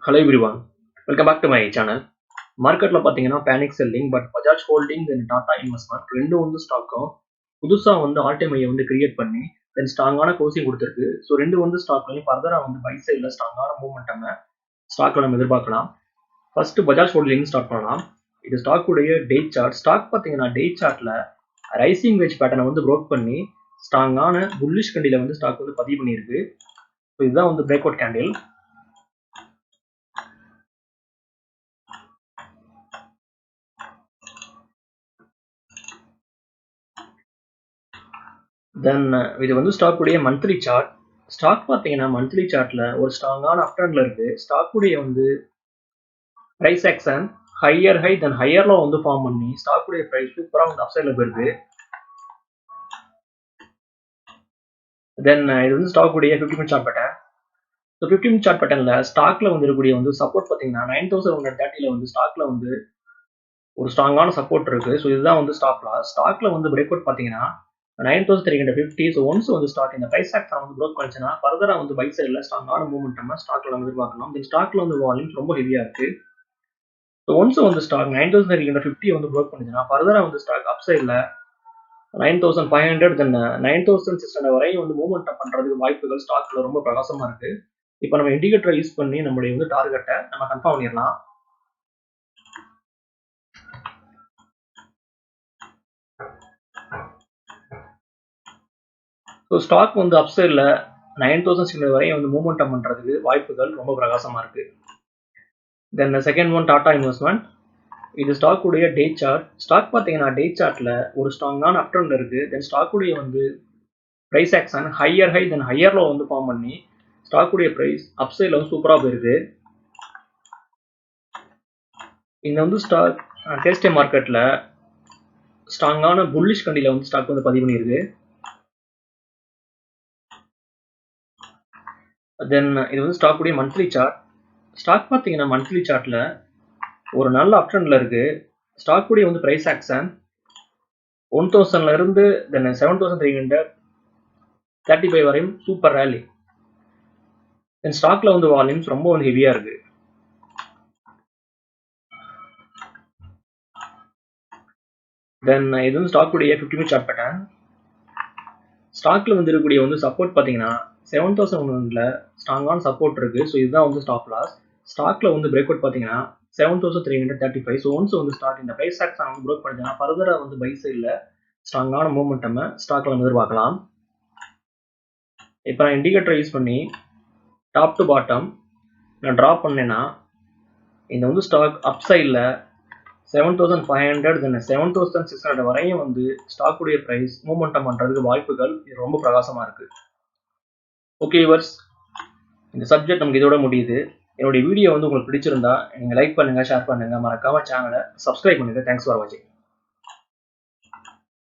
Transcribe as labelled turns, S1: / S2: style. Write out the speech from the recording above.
S1: Hello everyone, welcome back to my channel. மார்க்கெட்ல பாத்தீங்கன்னா panic selling but Bajaj holding then Tata investment ரெண்டும் வந்து ஸ்டாக்கும் புதுசா வந்து ஆல் டைம் ஐயை வந்து கிரியேட் பண்ணி தென் ஸ்ட்ராங்கான க்ளோசிங் கொடுத்துருக்கு. ஸோ ரெண்டு வந்து ஸ்டாக்லையும் ஃபர்தரா வந்து பை சைட்ல ஸ்ட்ராங்கான மூவ்மெண்ட் ஸ்டாக்ல நம்ம எதிர்பார்க்கலாம். ஃபர்ஸ்ட் பஜாஜ் ஹோல்டிங் ஸ்டார்ட் பண்ணலாம். இது ஸ்டாக் உடைய டே சார்ட். ஸ்டாக் பாத்தீங்கன்னா டே சார்ட்ல ரைசிங் வெஜ் பேட்டர்னை வந்து ப்ரோக் பண்ணி ஸ்ட்ராங்கான புல்லிஷ் கண்டில வந்து ஸ்டாக் வந்து பதிவு பண்ணியிருக்கு. ஸோ இதுதான் வந்து பிரேக் அவுட் கேண்டில். தென் இது வந்து ஸ்டாக் உடைய மந்த்லி சார்ட். ஸ்டாக் பார்த்தீங்கன்னா மந்த்லி சார்ட்ல ஒரு ஸ்ட்ராங்கான அப் ட்ரெண்ட்ல இருக்கு. ஸ்டாக் உடைய வந்து பிரைஸ் ஆக்ஷன் ஹையர் ஹை தென் ஹையர்ல வந்து ஃபார்ம் பண்ணி ஸ்டாக் உடைய பிரைஸ் சூப்பரா வந்து அப் சைட்ல போயிருக்கு. தென் இது வந்து ஸ்டாக் உடைய 50 minute chart pattern. So 50 minute chart பேட்டர்ன்ல ஸ்டாக்ல வந்து இருக்கக்கூடிய வந்து சப்போர்ட் பார்த்தீங்கன்னா 9130 வந்து ஸ்டாக்ல வந்து ஒரு ஸ்ட்ராங்கான சப்போர்ட் இருக்கு. ஸோ இதுதான் வந்து ஸ்டாப் லாஸ். ஸ்டாக்ல வந்து பிரேக் அவுட் பார்த்தீங்கன்னா 9350. ஸோ ஒன்ஸ் வந்து ஸ்டாக் இந்த பிரைஸ் ஆக்ஷன் வந்து ப்ரோக் பண்ணிச்சுன்னா ஃபர்தரா வந்து பை சைட்ல ஸ்ட்ராங்கான மூவ்மெண்ட் நம்ம ஸ்டாக்ல வந்து எதிர்பார்க்கலாம். இந்த ஸ்டாக்ல வந்து வால்யூம்ஸ் ரொம்ப ஹெவியா இருக்கு. ஸோ ஒன்ஸ் வந்து ஸ்டாக் 9350 வந்து ப்ரோக் பண்ணிச்சுன்னா ஃபர்தரா வந்து ஸ்டாக் அப் சைட்ல 9500 தென் 9600 வரையும் வந்து மூவ்மெண்ட் பண்றதுக்கு வாய்ப்புகள் ஸ்டாக்ல ரொம்ப பிரகாசமா இருக்கு. இப்போ நம்ம இண்டிகேட்டரை யூஸ் பண்ணி நம்மளுடைய வந்து டார்கெட்டை நம்ம கன்ஃபார்ம் பண்ணிடலாம். ஸோ ஸ்டாக் வந்து அப் சைட்ல 9600 வரையும் வந்து மூவ்மெண்ட் பண்றதுக்கு வாய்ப்புகள் ரொம்ப பிரகாசமா இருக்கு. Then second one Tata investment. இது ஸ்டாக் உடைய டே சார்ட். ஸ்டாக் பார்த்தீங்கன்னா டே சார்ட்ல ஒரு ஸ்ட்ராங்கான அப் ட்ரெண்ட் இருக்கு. தென் ஸ்டாக் உடைய வந்து பிரைஸ் ஆக்ஷன் ஹையர் ஹை தென் ஹையர்ல வந்து ஃபார்ம் பண்ணி ஸ்டாக் உடைய பிரைஸ் அப் சைட்ல வந்து சூப்பரா போயிருக்கு. இந்த வந்து ஸ்டாக் டெஸ்டே மார்க்கெட்ல ஸ்ட்ராங்கான புல்லிஷ் கண்டில வந்து ஸ்டாக் வந்து பதிவு பண்ணியிருக்கு. தென் இது வந்து ஸ்டாக் உடைய மந்த்லி சார்ட். ஸ்டாக் பார்த்தீங்கன்னா மந்த்லி சார்ட்ல ஒரு நல்ல அப் ட்ரெண்ட்ல இருக்கு. ஸ்டாக் உடைய வந்து பிரைஸ் ஆக்ஷன் 1000ல இருந்து தென் 7335 வரையும் சூப்பர் ரேலி. தென் ஸ்டாக்ல வந்து வால்யூம்ஸ் ரொம்ப வந்து ஹெவியா இருக்கு. தென் இது வந்து ஸ்டாக் உடைய 50 மினிட் சார்ட் பேட்டர்ன். ஸ்டாக்ல வந்து இருக்கக்கூடிய வந்து சப்போர்ட் பார்த்தீங்கன்னா 7001ல ஸ்ட்ராங்கான சப்போர்ட் இருக்கு. ஸோ இதுதான் வந்து ஸ்டாப் லாஸ். ஸ்டாக்ல வந்து பிரேக் அவுட் பார்த்தீங்கன்னா 7335. ஸோ ஒன்ஸ் வந்து ஸ்டாக் இந்த பிரைஸ் ஆக்ஷன் வந்து ப்ரோக் பண்ணிச்சுன்னா ஃபர்தரா வந்து பை சைட்ல ஸ்ட்ராங்கான மூவ்மெண்ட் நம்ம ஸ்டாக்ல வந்து எதிர்பார்க்கலாம். இப்போ நான் இண்டிகேட்டரை யூஸ் பண்ணி டாப் டு பாட்டம் நான் ட்ராப் பண்ணேன்னா இந்த வந்து ஸ்டாக் அப் சைட்ல 7500 தென் 7600 வரையும் வந்து ஸ்டாக் உடைய பிரைஸ் மூவ்மெண்ட் பண்றதுக்கு வாய்ப்புகள் ரொம்ப பிரகாசமா இருக்கு. ஓகே வியூவர்ஸ், இந்த சப்ஜெக்ட் நமக்கு இதோட முடியுது. என்னுடைய வீடியோ வந்து உங்களுக்கு பிடிச்சிருந்தா நீங்க லைக் பண்ணுங்க, ஷேர் பண்ணுங்க, மறக்காம சேனலை சப்ஸ்கிரைப் பண்ணுங்க. தேங்க்ஸ் ஃபார் வாட்சிங்.